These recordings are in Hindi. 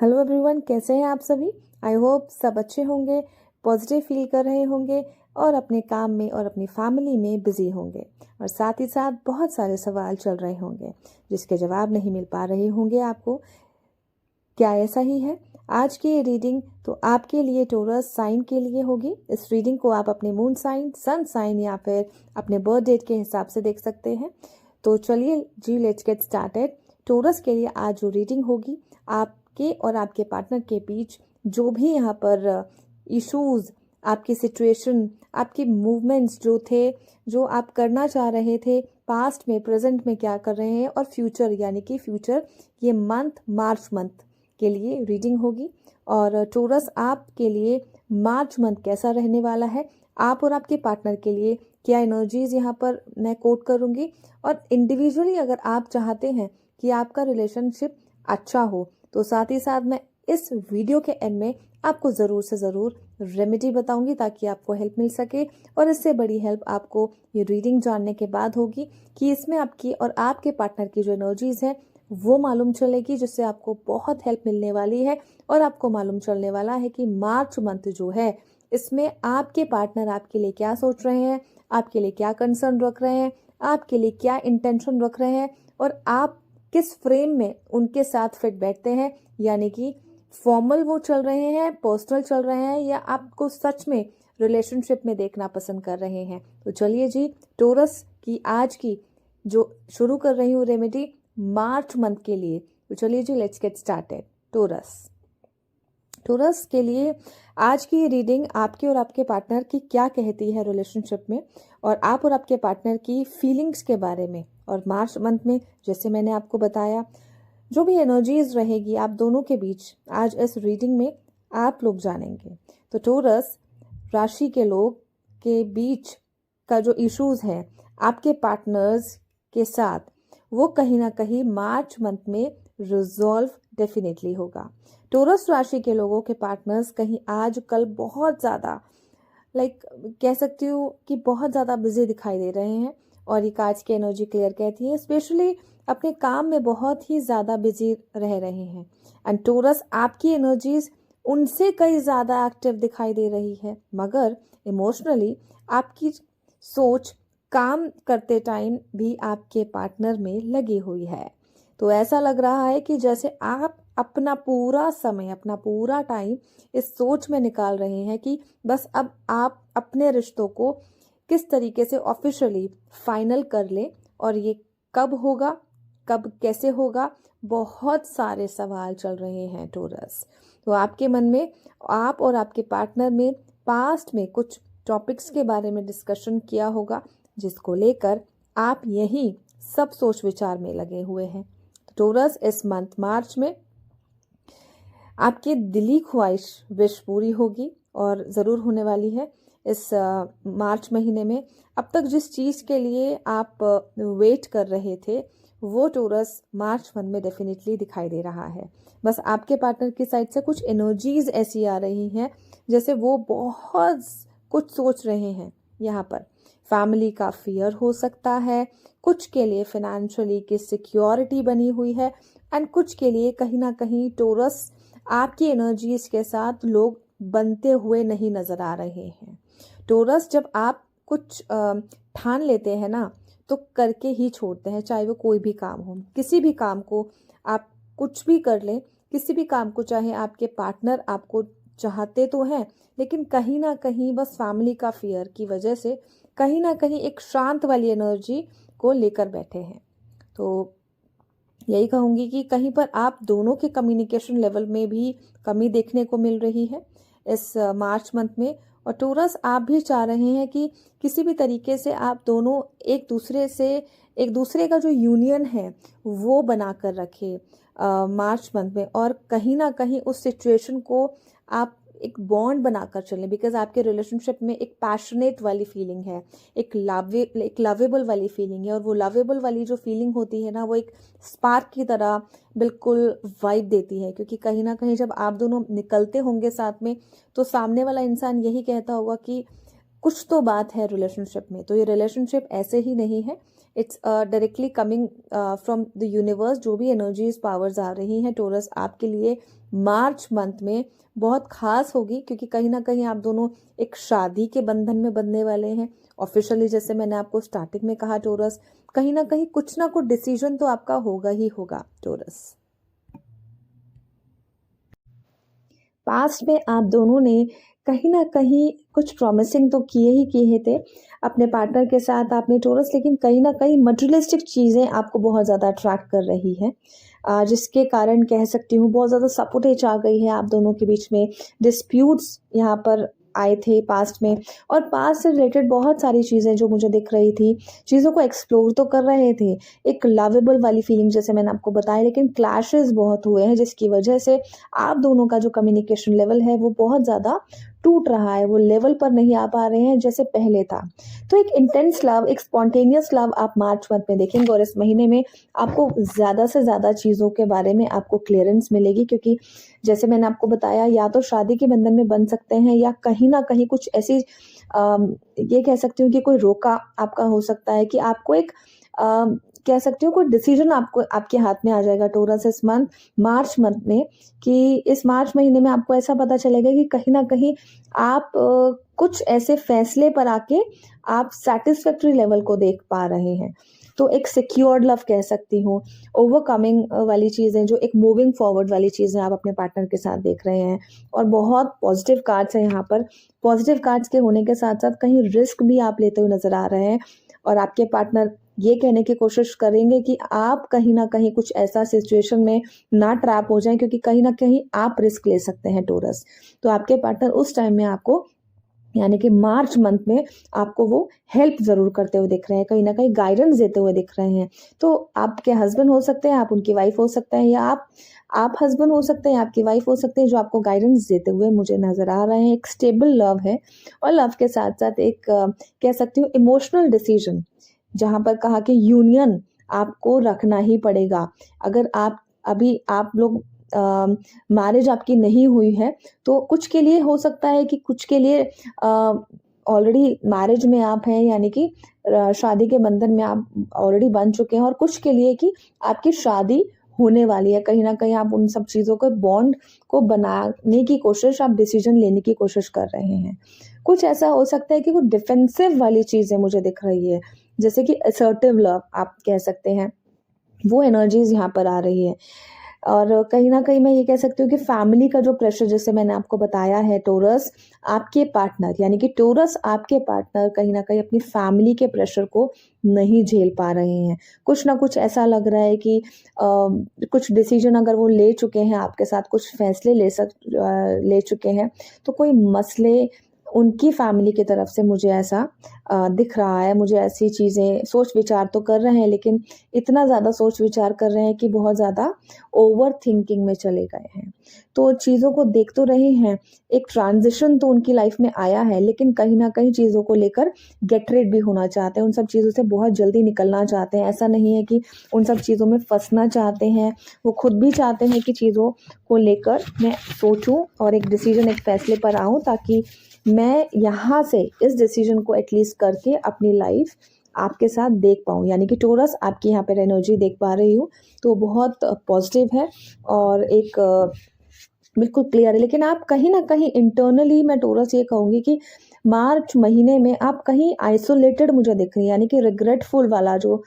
हेलो एवरीवन, कैसे हैं आप सभी। आई होप सब अच्छे होंगे, पॉजिटिव फील कर रहे होंगे और अपने काम में और अपनी फैमिली में बिजी होंगे। और साथ ही साथ बहुत सारे सवाल चल रहे होंगे जिसके जवाब नहीं मिल पा रहे होंगे आपको। क्या ऐसा ही है? आज की ये रीडिंग तो आपके लिए टोरस साइन के लिए होगी। इस रीडिंग को आप अपने मून साइन, सन साइन या फिर अपने बर्थ डेट के हिसाब से देख सकते हैं। तो चलिए जी, लेट्स गेट स्टार्टेड। टोरस के लिए आज जो रीडिंग होगी, आपके और आपके पार्टनर के बीच जो भी यहाँ पर इश्यूज, आपकी सिचुएशन, आपके मूवमेंट्स जो थे, जो आप करना चाह रहे थे पास्ट में, प्रेजेंट में क्या कर रहे हैं, और फ्यूचर यानी कि फ्यूचर ये मंथ, मार्च मंथ के लिए रीडिंग होगी। और टोरस आपके लिए मार्च मंथ कैसा रहने वाला है, आप और आपके पार्टनर के लिए क्या एनर्जीज यहाँ पर मैं कोट करूँगी। और इंडिविजुअली अगर आप चाहते हैं कि आपका रिलेशनशिप अच्छा हो, तो साथ ही साथ मैं इस वीडियो के एंड में आपको ज़रूर से ज़रूर रेमेडी बताऊंगी ताकि आपको हेल्प मिल सके। और इससे बड़ी हेल्प आपको ये रीडिंग जानने के बाद होगी कि इसमें आपकी और आपके पार्टनर की जो एनर्जीज है वो मालूम चलेगी, जिससे आपको बहुत हेल्प मिलने वाली है। और आपको मालूम चलने वाला है कि मार्च मंथ जो है, इसमें आपके पार्टनर आपके लिए क्या सोच रहे हैं, आपके लिए क्या कंसर्न रख रहे हैं, आपके लिए क्या इंटेंशन रख रहे हैं, और आप किस फ्रेम में उनके साथ फिट बैठते हैं। यानी कि फॉर्मल वो चल रहे हैं, पर्सनल चल रहे हैं, या आपको सच में रिलेशनशिप में देखना पसंद कर रहे हैं। तो चलिए जी, टोरस की आज की जो शुरू कर रही हूँ रेमेडी मार्च मंथ के लिए। तो चलिए जी, लेट्स गेट स्टार्टेड। टोरस के लिए आज की रीडिंग आपके और आपके पार्टनर की क्या कहती है रिलेशनशिप में, और आप और आपके पार्टनर की फीलिंग्स के बारे में। और मार्च मंथ में जैसे मैंने आपको बताया, जो भी एनर्जीज रहेगी आप दोनों के बीच, आज इस रीडिंग में आप लोग जानेंगे। तो टोरस राशि के लोग के बीच का जो इश्यूज है आपके पार्टनर्स के साथ, वो कहीं ना कहीं मार्च मंथ में रिजॉल्व डेफिनेटली होगा। टोरस राशि के लोगों के पार्टनर्स कहीं आज कल बहुत ज़्यादा कह सकती हूँ कि बहुत ज़्यादा बिजी दिखाई दे रहे हैं। और ये कार्ड्स की एनर्जी क्लियर कहती है, स्पेशली अपने काम में बहुत ही ज़्यादा बिजी रह रहे हैं। एंड टोरस आपकी एनर्जीज उनसे कई ज़्यादा एक्टिव दिखाई दे रही है, मगर इमोशनली आपकी सोच काम करते टाइम भी आपके पार्टनर में लगी हुई है। तो ऐसा लग रहा है कि जैसे आप अपना पूरा समय, अपना पूरा टाइम इस सोच में निकाल रहे हैं कि बस अब आप अपने रिश्तों को किस तरीके से ऑफिशियली फाइनल कर ले, और ये कब होगा, कब कैसे होगा। बहुत सारे सवाल चल रहे हैं टोरस। तो आपके मन में, आप और आपके पार्टनर में पास्ट में कुछ टॉपिक्स के बारे में डिस्कशन किया होगा, जिसको लेकर आप यही सब सोच विचार में लगे हुए हैं। टोरस, इस मंथ मार्च में आपकी दिली ख्वाहिश विश पूरी होगी, और ज़रूर होने वाली है। इस मार्च महीने में अब तक जिस चीज़ के लिए आप वेट कर रहे थे, वो टोरस मार्च मंथ में डेफिनेटली दिखाई दे रहा है। बस आपके पार्टनर की साइड से कुछ एनर्जीज ऐसी आ रही हैं जैसे वो बहुत कुछ सोच रहे हैं। यहाँ पर फैमिली का फियर हो सकता है, कुछ के लिए फाइनेंशियली की सिक्योरिटी बनी हुई है, एंड कुछ के लिए कहीं ना कहीं टोरस आपकी एनर्जीज के साथ लोग बनते हुए नहीं नजर आ रहे हैं। टोरस, जब आप कुछ ठान लेते हैं ना, तो करके ही छोड़ते हैं, चाहे वो कोई भी काम हो। किसी भी काम को आप कुछ भी कर लें, किसी भी काम को, चाहे आपके पार्टनर आपको चाहते तो हैं, लेकिन कहीं ना कहीं बस फैमिली का फियर की वजह से कहीं ना कहीं एक शांत वाली एनर्जी को लेकर बैठे हैं। तो यही कहूँगी कि कहीं पर आप दोनों के कम्युनिकेशन लेवल में भी कमी देखने को मिल रही है इस मार्च मंथ में। और टोरस, आप भी चाह रहे हैं कि किसी भी तरीके से आप दोनों एक दूसरे का जो यूनियन है वो बना कर रखे मार्च मंथ में, और कहीं ना कहीं उस सिचुएशन को आप एक बॉन्ड बनाकर चलें। बिकॉज आपके रिलेशनशिप में एक पैशनेट वाली फीलिंग है, एक लवेबल वाली फीलिंग है, और वो लवेबल वाली जो फीलिंग होती है ना, वो एक स्पार्क की तरह बिल्कुल वाइब देती है। क्योंकि कहीं ना कहीं जब आप दोनों निकलते होंगे साथ में, तो सामने वाला इंसान यही कहता होगा कि कुछ तो बात है रिलेशनशिप में। तो ये रिलेशनशिप ऐसे ही नहीं है, it's directly coming from the universe. जो भी एनर्जीज, पावर्स आ रही हैं टोरस आपके लिए मार्च मंथ में बहुत खास होगी, क्योंकि कहीं ना कहीं आप दोनों एक शादी के बंधन में बंधने वाले हैं ऑफिशियली। जैसे मैंने आपको स्टार्टिंग में कहा टोरस, कहीं ना कहीं कुछ ना कुछ डिसीजन तो आपका होगा ही होगा टोरस। पास्ट में आप दोनों ने कहीं ना कहीं कुछ प्रॉमिसिंग तो किए थे अपने पार्टनर के साथ आपने टोरस, लेकिन कहीं ना कहीं मटेरियलिस्टिक चीज़ें आपको बहुत ज़्यादा अट्रैक्ट कर रही हैं, जिसके कारण कह सकती हूँ बहुत ज़्यादा सपोर्टेज आ गई है आप दोनों के बीच में। डिस्प्यूट्स यहाँ पर आए थे पास्ट में, और पास्ट से रिलेटेड बहुत सारी चीज़ें जो मुझे दिख रही थी, चीज़ों को एक्सप्लोर तो कर रहे थे, एक लवेबल वाली फीलिंग जैसे मैंने आपको बताया, लेकिन क्लैशेस बहुत हुए हैं जिसकी वजह से आप दोनों का जो कम्युनिकेशन लेवल है वो बहुत ज़्यादा टूट रहा है, वो लेवल पर नहीं आ पा रहे हैं जैसे पहले था। तो एक इंटेंस लव, एक स्पॉन्टेनियस लव आप मार्च मंथ में देखेंगे, और इस महीने में आपको ज़्यादा से ज़्यादा चीज़ों के बारे में आपको क्लियरेंस मिलेगी, क्योंकि जैसे मैंने आपको बताया या तो शादी के बंधन में बन सकते हैं, या कहीं ना कहीं कुछ ऐसी ये कह सकती हूँ कि कोई रोका आपका हो सकता है कि आपको एक कह सकती हूँ कोई डिसीजन आपको आपके हाथ में आ जाएगा टोरस इस मंथ, मार्च मंथ में, कि इस मार्च महीने में आपको ऐसा पता चलेगा कि कहीं ना कहीं आप कुछ ऐसे फैसले पर आके आप सेटिस्फैक्ट्री लेवल को देख पा रहे हैं। तो एक सिक्योर्ड लव कह सकती हूँ, ओवरकमिंग वाली चीज़ें, जो एक मूविंग फॉरवर्ड वाली चीज़ें आप अपने पार्टनर के साथ देख रहे हैं, और बहुत पॉजिटिव कार्ड्स हैं यहाँ पर। पॉजिटिव कार्ड्स के होने के साथ साथ कहीं रिस्क भी आप लेते हुए नजर आ रहे हैं, और आपके पार्टनर ये कहने की कोशिश करेंगे कि आप कहीं ना कहीं कुछ ऐसा सिचुएशन में ना ट्रैप हो जाएं, क्योंकि कहीं ना कहीं आप रिस्क ले सकते हैं टोरस। तो आपके पार्टनर उस टाइम में आपको, यानी कि मार्च मंथ में आपको वो हेल्प जरूर करते हुए दिख रहे हैं, कहीं ना कहीं गाइडेंस देते हुए दिख रहे हैं। तो आपके हस्बैंड हो सकते हैं, आप उनकी वाइफ हो सकते हैं, या आप हस्बैंड हो सकते हैं, आपकी वाइफ हो सकते हैं, जो आपको गाइडेंस देते हुए मुझे नजर आ रहे हैं। एक स्टेबल लव है, और लव के साथ साथ एक कह सकती हूँ इमोशनल डिसीजन, जहां पर कहा कि यूनियन आपको रखना ही पड़ेगा। अगर आप अभी आप लोग मैरिज आपकी नहीं हुई है, तो कुछ के लिए हो सकता है कि कुछ के लिए ऑलरेडी मैरिज में आप हैं, यानी कि शादी के बंधन में आप ऑलरेडी बन चुके हैं, और कुछ के लिए कि आपकी शादी होने वाली है। कहीं ना कहीं आप उन सब चीज़ों को, बॉन्ड को बनाने की कोशिश, आप डिसीजन लेने की कोशिश कर रहे हैं। कुछ ऐसा हो सकता है कि कुछ डिफेंसिव वाली चीज़ें मुझे दिख रही है, जैसे कि असर्टिव लव आप कह सकते हैं, वो एनर्जीज यहाँ पर आ रही है। और कहीं ना कहीं मैं ये कह सकती हूँ कि फैमिली का जो प्रेशर, जैसे मैंने आपको बताया है टोरस, आपके पार्टनर यानी कि टोरस आपके पार्टनर कहीं ना कहीं अपनी फैमिली के प्रेशर को नहीं झेल पा रहे हैं। कुछ ना कुछ ऐसा लग रहा है कि कुछ डिसीजन अगर वो ले चुके हैं आपके साथ, कुछ फैसले ले चुके हैं, तो कोई मसले उनकी फैमिली की तरफ से मुझे ऐसा दिख रहा है। मुझे ऐसी चीज़ें, सोच विचार तो कर रहे हैं, लेकिन इतना ज़्यादा सोच विचार कर रहे हैं कि बहुत ज़्यादा ओवर थिंकिंग में चले गए हैं। तो चीज़ों को देख तो रहे हैं, एक ट्रांजिशन तो उनकी लाइफ में आया है, लेकिन कहीं ना कहीं चीज़ों को लेकर गेट रेड भी होना चाहते हैं, उन सब चीज़ों से बहुत जल्दी निकलना चाहते हैं। ऐसा नहीं है कि उन सब चीज़ों में फंसना चाहते हैं, वो खुद भी चाहते हैं कि चीज़ों को लेकर मैं सोचूं और एक डिसीजन, एक फैसले पर आऊं, ताकि मैं यहाँ से इस डिसीजन को एटलीस्ट करके अपनी लाइफ आपके साथ देख पाऊँ। यानी कि टोरस आपकी यहाँ पर एनर्जी देख पा रही हूँ, तो बहुत पॉजिटिव है और एक बिल्कुल क्लियर है। लेकिन आप कहीं ना कहीं इंटरनली, मैं टोरस ये कहूँगी कि मार्च महीने में आप कहीं आइसोलेटेड मुझे दिख रही है, यानी कि रिग्रेटफुल वाला जो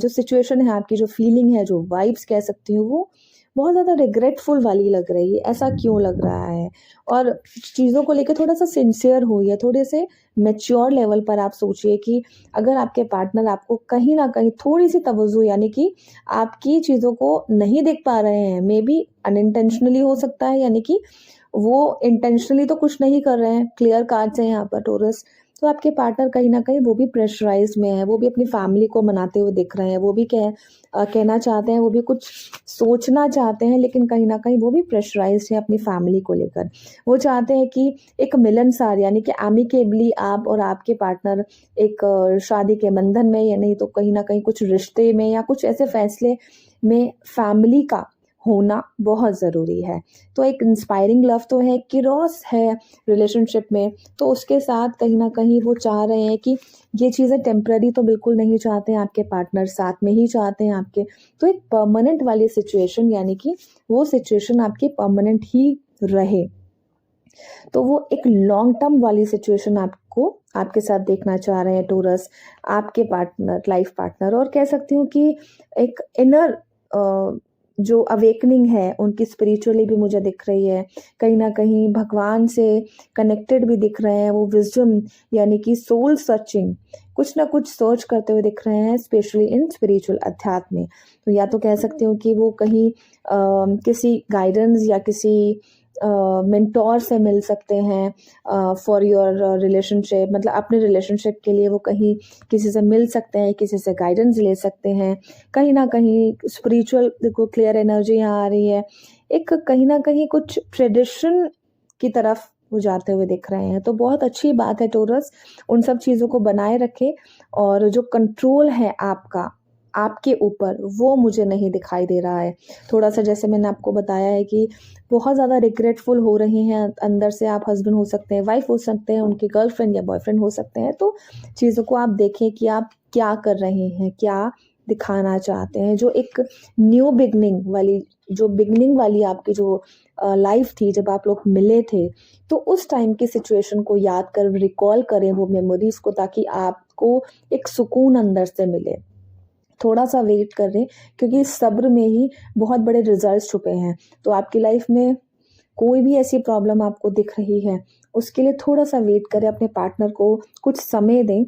सिचुएशन है, आपकी जो फीलिंग है, जो वाइब्स कह सकती हूँ, वो बहुत ज़्यादा रिग्रेटफुल वाली लग रही है। ऐसा क्यों लग रहा है? और चीज़ों को लेकर थोड़ा सा सिंसियर होइए, थोड़े से मैच्योर लेवल पर आप सोचिए कि अगर आपके पार्टनर आपको कहीं ना कहीं थोड़ी सी तवज्जो, यानी कि आपकी चीज़ों को नहीं देख पा रहे हैं, मे बी अनइंटेंशनली हो सकता है, यानी कि वो इंटेंशनली तो कुछ नहीं कर रहे हैं, क्लियर कार्ड्स हैं यहाँ पर टोरस। तो आपके पार्टनर कहीं ना कहीं वो भी प्रेशराइज में है, वो भी अपनी फैमिली को मनाते हुए दिख रहे हैं, वो भी कहना चाहते हैं, वो भी कुछ सोचना चाहते हैं, लेकिन कहीं ना कहीं वो भी प्रेशराइज है अपनी फैमिली को लेकर। वो चाहते हैं कि एक मिलनसार, यानी कि एमिकेबली आप और आपके पार्टनर एक शादी के बंधन में, या नहीं तो कहीं ना कहीं कुछ रिश्ते में या कुछ ऐसे फैसले में फैमिली का होना बहुत ज़रूरी है। तो एक इंस्पायरिंग लव तो है, किरोस है रिलेशनशिप में, तो उसके साथ कहीं न कहीं वो चाह रहे हैं कि ये चीज़ें टेम्पररी तो बिल्कुल नहीं चाहते हैं, आपके पार्टनर साथ में ही चाहते हैं आपके। तो एक परमानेंट वाली सिचुएशन, यानी कि वो सिचुएशन आपकी परमानेंट ही रहे। तो वो एक लॉन्ग टर्म वाली सिचुएशन आपको आपके साथ देखना चाह रहे हैं टॉरस, आपके पार्टनर, लाइफ पार्टनर। और कह सकती हूँ कि एक इनर जो अवेकनिंग है उनकी स्पिरिचुअली भी मुझे दिख रही है, कहीं ना कहीं भगवान से कनेक्टेड भी दिख रहे हैं। वो विजडम यानी कि सोल सर्चिंग, कुछ ना कुछ सर्च करते हुए दिख रहे हैं, स्पेशली इन स्पिरिचुअल अध्यात्म में। तो या तो कह सकती हूँ कि वो कहीं किसी गाइडेंस या किसी मेंटोर से मिल सकते हैं फॉर योर रिलेशनशिप, मतलब अपने रिलेशनशिप के लिए वो कहीं किसी से मिल सकते हैं, किसी से गाइडेंस ले सकते हैं। कहीं ना कहीं स्पिरिचुअल, देखो क्लियर एनर्जी यहाँ आ रही है। एक कहीं ना कहीं कुछ ट्रेडिशन की तरफ वो जाते हुए दिख रहे हैं। तो बहुत अच्छी बात है टॉरस, उन सब चीज़ों को बनाए रखे। और जो कंट्रोल है आपका आपके ऊपर, वो मुझे नहीं दिखाई दे रहा है। थोड़ा सा जैसे मैंने आपको बताया है कि बहुत ज़्यादा रिग्रेटफुल हो रहे हैं अंदर से। आप हस्बैंड हो सकते हैं, वाइफ हो सकते हैं, उनके गर्लफ्रेंड या बॉयफ्रेंड हो सकते हैं। तो चीज़ों को आप देखें कि आप क्या कर रहे हैं, क्या दिखाना चाहते हैं। जो एक न्यू बिगनिंग वाली, जो बिगनिंग वाली आपकी जो लाइफ थी जब आप लोग मिले थे, तो उस टाइम की सिचुएशन को याद कर रिकॉल करें वो मेमोरीज को, ताकि आपको एक सुकून अंदर से मिले। थोड़ा सा वेट कर रहे, क्योंकि सब्र में ही बहुत बड़े रिजल्ट्स छुपे हैं। तो आपकी लाइफ में कोई भी ऐसी प्रॉब्लम आपको दिख रही है, उसके लिए थोड़ा सा वेट करें, अपने पार्टनर को कुछ समय दें,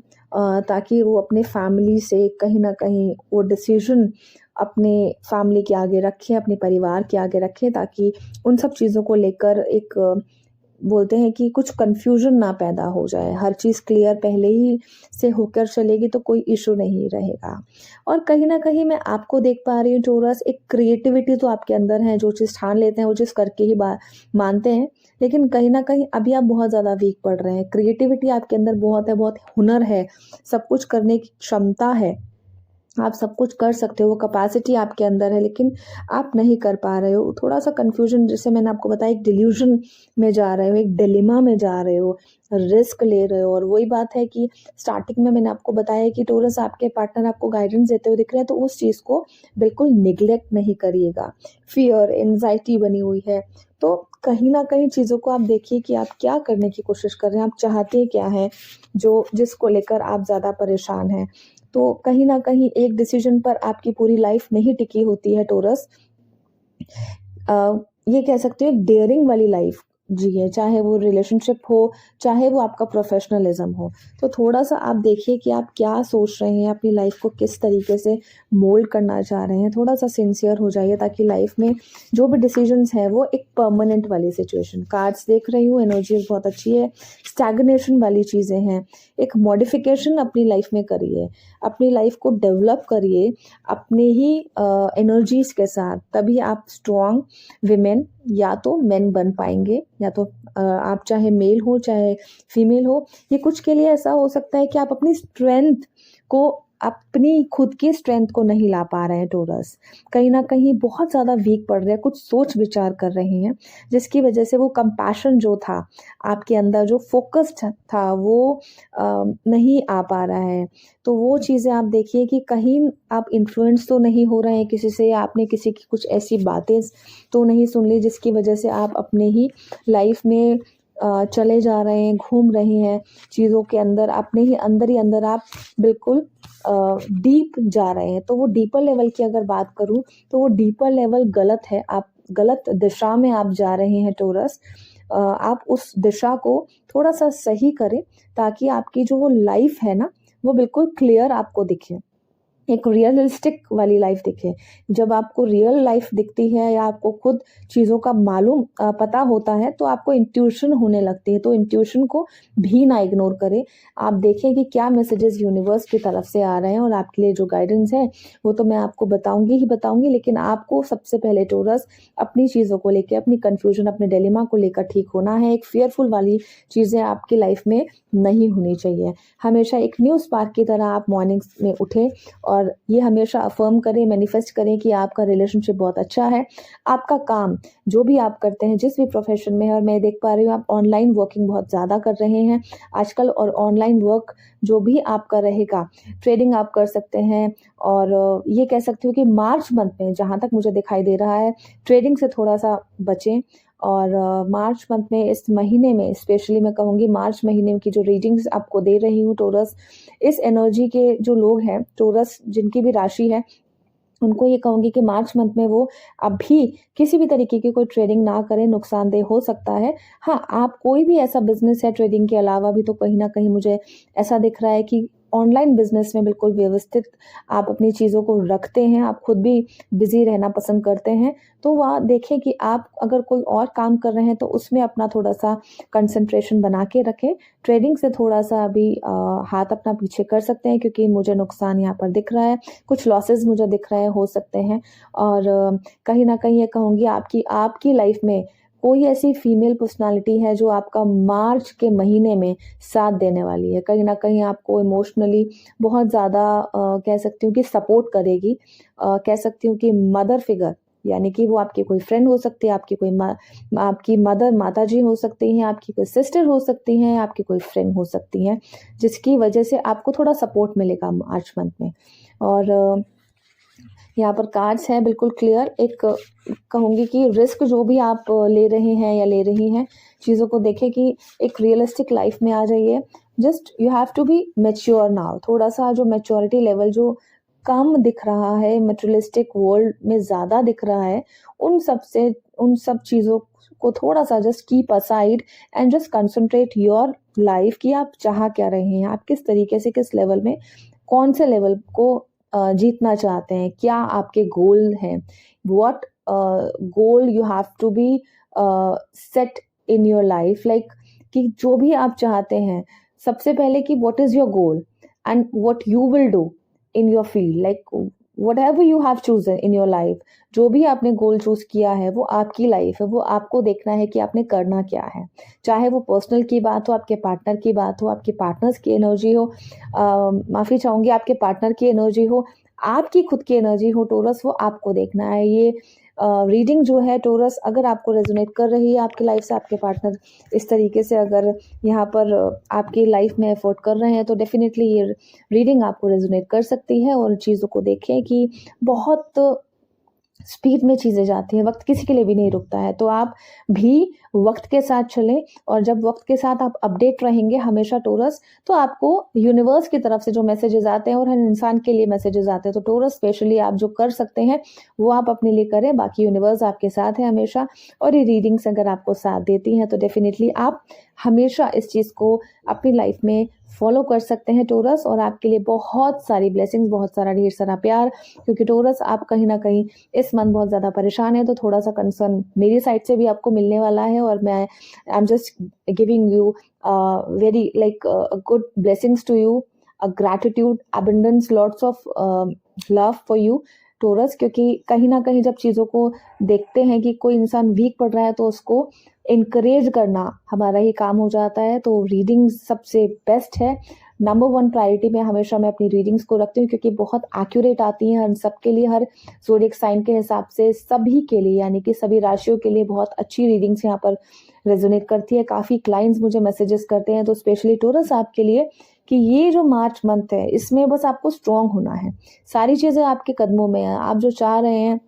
ताकि वो अपने फैमिली से कहीं ना कहीं वो डिसीजन अपने फैमिली के आगे रखें, अपने परिवार के आगे रखें, ताकि उन सब चीज़ों को लेकर एक बोलते हैं कि कुछ कंफ्यूजन ना पैदा हो जाए। हर चीज़ क्लियर पहले ही से होकर चलेगी तो कोई इशू नहीं रहेगा। और कहीं ना कहीं मैं आपको देख पा रही हूँ टॉरस, एक क्रिएटिविटी तो आपके अंदर है, जो चीज़ ठान लेते हैं वो चीज़ करके ही मानते हैं। लेकिन कहीं ना कहीं अभी आप बहुत ज़्यादा वीक पड़ रहे हैं। क्रिएटिविटी आपके अंदर बहुत है, बहुत हुनर है, सब कुछ करने की क्षमता है, आप सब कुछ कर सकते हो, वो कैपेसिटी आपके अंदर है, लेकिन आप नहीं कर पा रहे हो। थोड़ा सा कंफ्यूजन, जैसे मैंने आपको बताया, एक डिल्यूजन में जा रहे हो, एक डिलेमा में जा रहे हो, रिस्क ले रहे हो। और वही बात है कि स्टार्टिंग में मैंने आपको बताया कि टॉरस आपके पार्टनर आपको गाइडेंस देते हुए दिख रहे हैं, तो उस चीज़ को बिल्कुल निग्लेक्ट नहीं करिएगा। फियर, एंजाइटी बनी हुई है, तो कहीं ना कहीं चीज़ों को आप देखिए कि आप क्या करने की कोशिश कर रहे हैं, आप चाहते क्या हैं, जो जिसको लेकर आप ज़्यादा परेशान हैं। तो कहीं ना कहीं एक डिसीजन पर आपकी पूरी लाइफ नहीं टिकी होती है टॉरस। ये कह सकते हो एक डेयरिंग वाली लाइफ जिए, चाहे वो रिलेशनशिप हो, चाहे वो आपका प्रोफेशनलिज्म हो। तो थोड़ा सा आप देखिए कि आप क्या सोच रहे हैं, अपनी लाइफ को किस तरीके से मोल्ड करना चाह रहे हैं। थोड़ा सा सिंसियर हो जाइए, ताकि लाइफ में जो भी डिसीजंस है वो एक परमानेंट वाली सिचुएशन। कार्ड्स देख रही हूँ, एनर्जी बहुत अच्छी है, स्टैग्नेशन वाली चीज़ें हैं। एक मॉडिफिकेशन अपनी लाइफ में करिए, अपनी लाइफ को डेवलप करिए अपने ही एनर्जीज के साथ, तभी आप स्ट्रॉन्ग विमेन या तो मेन बन पाएंगे। या तो आप चाहे मेल हो चाहे फीमेल हो, ये कुछ के लिए ऐसा हो सकता है कि आप अपनी स्ट्रेंथ को, अपनी खुद की स्ट्रेंथ को नहीं ला पा रहे हैं टॉरस, कहीं ना कहीं बहुत ज़्यादा वीक पड़ रहे हैं, कुछ सोच विचार कर रहे हैं, जिसकी वजह से वो कंपैशन जो था आपके अंदर, जो फोकस्ड था, वो नहीं आ पा रहा है। तो वो चीज़ें आप देखिए कि कहीं आप इन्फ्लुएंस तो नहीं हो रहे हैं किसी से, या आपने किसी की कुछ ऐसी बातें तो नहीं सुन ली जिसकी वजह से आप अपने ही लाइफ में चले जा रहे हैं, घूम रहे हैं चीज़ों के अंदर, अपने ही अंदर आप बिल्कुल डीप जा रहे हैं। तो वो डीपर लेवल की अगर बात करूं, तो वो डीपर लेवल गलत है, आप गलत दिशा में आप जा रहे हैं टॉरस। आप उस दिशा को थोड़ा सा सही करें, ताकि आपकी जो वो लाइफ है ना, वो बिल्कुल क्लियर आपको दिखे, एक रियलिस्टिक वाली लाइफ दिखे। जब आपको रियल लाइफ दिखती है, या आपको खुद चीज़ों का मालूम पता होता है, तो आपको इंट्यूशन होने लगती है। तो इंट्यूशन को भी ना इग्नोर करें, आप देखें कि क्या मैसेजेस यूनिवर्स की तरफ से आ रहे हैं, और आपके लिए जो गाइडेंस है वो तो मैं आपको बताऊंगी, लेकिन आपको सबसे पहले टॉरस अपनी चीज़ों को लेकर, अपनी कन्फ्यूजन, अपने डिलेमा को लेकर ठीक होना है। एक फियरफुल वाली चीज़ें आपकी लाइफ में नहीं होनी चाहिए। हमेशा एक न्यू स्पार्क की तरह आप मॉर्निंग्स में उठें और ये हमेशा अफर्म करें, मैनिफेस्ट करें कि आपका रिलेशनशिप बहुत अच्छा है। आपका काम जो भी आप करते हैं, जिस भी प्रोफेशन में है, और मैं देख पा रही हूँ आप ऑनलाइन वर्किंग बहुत ज़्यादा कर रहे हैं आजकल, और ऑनलाइन वर्क जो भी आपका रहेगा, ट्रेडिंग आप कर सकते हैं। और ये कह सकती हूँ कि मार्च मंथ में जहाँ तक मुझे दिखाई दे रहा है, ट्रेडिंग से थोड़ा सा बचें। और मार्च मंथ में, इस महीने में स्पेशली मैं कहूँगी, मार्च महीने की जो रीडिंग्स आपको दे रही हूँ टोरस, इस एनर्जी के जो लोग हैं टोरस, जिनकी भी राशि है, उनको ये कहूँगी कि मार्च मंथ में वो अभी किसी भी तरीके की कोई ट्रेडिंग ना करें, नुकसानदेह हो सकता है। हाँ, आप कोई भी ऐसा बिजनेस है ट्रेडिंग के अलावा भी, तो कहीं ना कहीं मुझे ऐसा दिख रहा है कि ऑनलाइन बिजनेस में बिल्कुल व्यवस्थित आप अपनी चीज़ों को रखते हैं, आप खुद भी बिजी रहना पसंद करते हैं, तो वहाँ देखें कि आप अगर कोई और काम कर रहे हैं तो उसमें अपना थोड़ा सा कंसंट्रेशन बना के रखें। ट्रेडिंग से थोड़ा सा अभी हाथ अपना पीछे कर सकते हैं, क्योंकि मुझे नुकसान यहाँ पर दिख रहा है, कुछ लॉसेस मुझे दिख रहे हैं, हो सकते हैं। और कहीं ना कहीं ये कहूँगी, आपकी आपकी लाइफ में कोई ऐसी फीमेल पर्सनालिटी है जो आपका मार्च के महीने में साथ देने वाली है। कहीं ना कहीं आपको इमोशनली बहुत ज़्यादा कह सकती हूँ कि सपोर्ट करेगी। कह सकती हूँ कि मदर फिगर, यानी कि वो आपकी कोई फ्रेंड हो सकती है, आपकी कोई आपकी मदर, माता जी हो सकती हैं, आपकी कोई सिस्टर हो सकती हैं, आपकी कोई फ्रेंड हो सकती हैं, जिसकी वजह से आपको थोड़ा सपोर्ट मिलेगा मार्च मंथ में। और यहाँ पर कार्ड्स हैं बिल्कुल क्लियर। एक कहूँगी कि रिस्क जो भी आप ले रहे हैं या ले रही हैं, चीज़ों को देखें कि एक रियलिस्टिक लाइफ में आ जाइए। Just you have to be mature now. थोड़ा सा जो मेच्योरिटी लेवल जो कम दिख रहा है, मटेरियलिस्टिक वर्ल्ड में ज़्यादा दिख रहा है, उन सब चीज़ों को थोड़ा सा just keep aside and just concentrate your life, कि आप चाह क्या रहे हैं, आप किस तरीके से, किस लेवल में, कौन से लेवल को जीतना चाहते हैं, क्या आपके गोल हैं, what goal you have to be set in your life, like कि जो भी आप चाहते हैं, सबसे पहले कि what is your goal and what you will do in your field, like whatever you have chosen in your life, जो भी आपने गोल चूज किया है वो आपकी लाइफ है, वो आपको देखना है कि आपने करना क्या है। चाहे वो पर्सनल की बात हो, आपके पार्टनर की बात हो, आपके पार्टनर्स की एनर्जी हो, माफ़ी चाहूँगी, आपके पार्टनर की एनर्जी हो, आपकी खुद की एनर्जी हो टोरस, वो आपको देखना है। ये रीडिंग जो है टोरस, अगर आपको रेजोनेट कर रही है आपकी लाइफ से, आपके पार्टनर इस तरीके से अगर यहाँ पर आपकी लाइफ में एफर्ट कर रहे हैं, तो डेफिनेटली ये रीडिंग आपको रेजोनेट कर सकती है। और चीज़ों को देखें कि बहुत स्पीड में चीज़ें जाती हैं, वक्त किसी के लिए भी नहीं रुकता है, तो आप भी वक्त के साथ चलें। और जब वक्त के साथ आप अपडेट रहेंगे हमेशा टोरस, तो आपको यूनिवर्स की तरफ से जो मैसेजेस आते हैं, और हर इंसान के लिए मैसेजेस आते हैं, तो टोरस स्पेशली आप जो कर सकते हैं वो आप अपने लिए करें, बाकी यूनिवर्स आपके साथ है हमेशा। और ये रीडिंग्स अगर आपको साथ देती हैं तो डेफिनेटली आप हमेशा इस चीज़ को अपनी लाइफ में फॉलो कर सकते हैं टोरस। और आपके लिए बहुत सारी ब्लेसिंग्स, बहुत सारा ढेर सारा प्यार, क्योंकि टोरस आप कहीं ना कहीं इस मंथ बहुत ज़्यादा परेशान है, तो थोड़ा सा कंसर्न मेरी साइड से भी आपको मिलने वाला है। और मैं I am just giving you very like good blessings to you, gratitude, abundance, lots of love for you Taurus. क्योंकि कहीं ना कहीं जब चीज़ों को देखते हैं कि कोई इंसान वीक पड़ रहा है, तो उसको इनकरेज करना हमारा ही काम हो जाता है। तो रीडिंग सबसे बेस्ट है, नंबर 1 प्रायोरिटी में हमेशा मैं अपनी रीडिंग्स को रखती हूँ, क्योंकि बहुत एक्यूरेट आती हैं हर सबके लिए, हर ज़ोडिएक साइन के हिसाब से सभी के लिए, यानी कि सभी राशियों के लिए बहुत अच्छी रीडिंग्स यहाँ पर रेजोनेट करती है। काफ़ी क्लाइंट्स मुझे मैसेजेस करते हैं, तो स्पेशली टोरस आपके लिए, कि ये जो मार्च मंथ है इसमें बस आपको स्ट्रॉन्ग होना है, सारी चीज़ें आपके कदमों में हैं। आप जो चाह रहे हैं,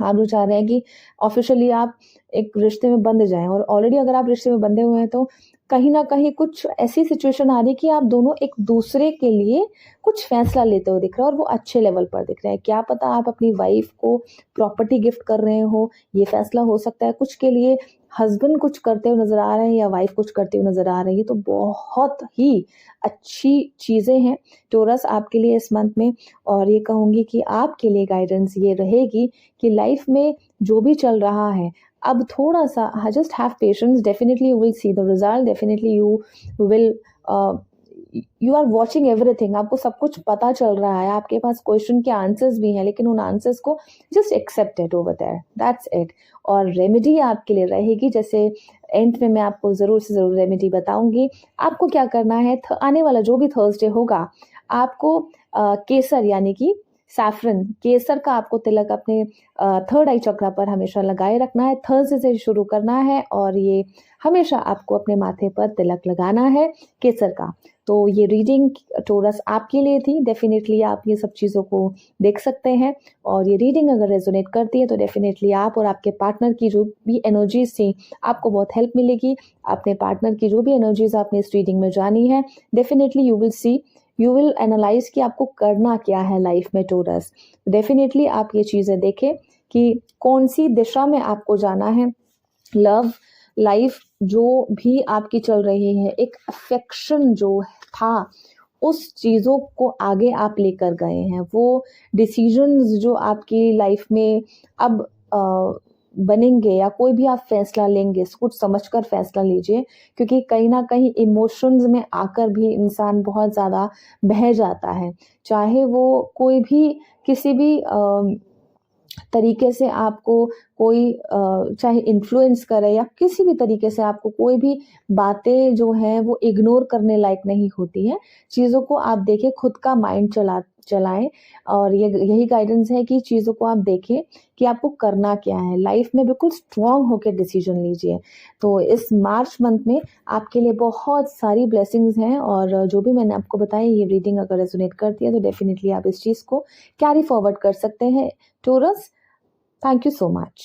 आप जो चाह रहे हैं कि ऑफिशियली आप एक रिश्ते में बंध जाएं, और ऑलरेडी अगर आप रिश्ते में बंधे हुए हैं, तो कहीं ना कहीं कुछ ऐसी सिचुएशन आ रही है कि आप दोनों एक दूसरे के लिए कुछ फैसला लेते हुए दिख रहे हैं, और वो अच्छे लेवल पर दिख रहे हैं। क्या पता आप अपनी वाइफ को प्रॉपर्टी गिफ्ट कर रहे हो, ये फैसला हो सकता है। कुछ के लिए हस्बैंड कुछ करते हुए नजर आ रहे हैं, या वाइफ कुछ करते हुए नजर आ रही है, तो बहुत ही अच्छी चीज़ें हैं टोरस आपके लिए इस मंथ में। और ये कहूँगी कि आपके लिए गाइडेंस ये रहेगी कि लाइफ में जो भी चल रहा है, अब थोड़ा सा just have patience, definitely you will see the result, definitely you will, you are watching everything, आपको सब कुछ पता चल रहा है, आपके पास क्वेश्चन के आंसर्स भी हैं, लेकिन उन आंसर्स को just accept it over there, that's it. और रेमेडी आपके लिए रहेगी, जैसे एंड में मैं आपको ज़रूर से ज़रूर रेमेडी बताऊंगी। आपको क्या करना है, आने वाला जो भी थर्सडे होगा, आपको केसर यानी कि सैफरन, केसर का आपको तिलक अपने थर्ड आई चक्रा पर हमेशा लगाए रखना है। थर्सडे से शुरू करना है और ये हमेशा आपको अपने माथे पर तिलक लगाना है केसर का। तो ये रीडिंग टोरस आपके लिए थी। डेफिनेटली आप ये सब चीज़ों को देख सकते हैं और ये रीडिंग अगर रेजोनेट करती है तो डेफिनेटली आप और आपके पार्टनर की जो भी एनर्जीज थी आपको बहुत हेल्प मिलेगी। अपने पार्टनर की जो भी एनर्जीज आपने इस रीडिंग में जानी है, डेफिनेटली यू विल एनालाइज कि आपको करना क्या है लाइफ में टोरस। डेफिनेटली आप ये चीज़ें देखें कि कौन सी दिशा में आपको जाना है। लव लाइफ जो भी आपकी चल रही है, एक अफेक्शन जो था उस चीज़ों को आगे आप लेकर गए हैं। वो डिसीजंस जो आपकी लाइफ में अब बनेंगे या कोई भी आप फैसला लेंगे, कुछ समझकर फैसला लीजिए, क्योंकि कहीं ना कहीं इमोशंस में आकर भी इंसान बहुत ज़्यादा बह जाता है। चाहे वो कोई भी किसी भी तरीके से आपको कोई चाहे इन्फ्लुएंस करे या किसी भी तरीके से आपको कोई भी बातें जो है वो इग्नोर करने लायक नहीं होती है। चीज़ों को आप देखें, खुद का माइंड चलाएं और ये यही गाइडेंस है कि चीज़ों को आप देखें कि आपको करना क्या है लाइफ में। बिल्कुल स्ट्रांग होकर डिसीजन लीजिए। तो इस मार्च मंथ में आपके लिए बहुत सारी ब्लेसिंग्स हैं और जो भी मैंने आपको बताया, ये रीडिंग अगर रेजोनेट करती है तो डेफिनेटली आप इस चीज़ को कैरी फॉरवर्ड कर सकते हैं torus. Thank you so much.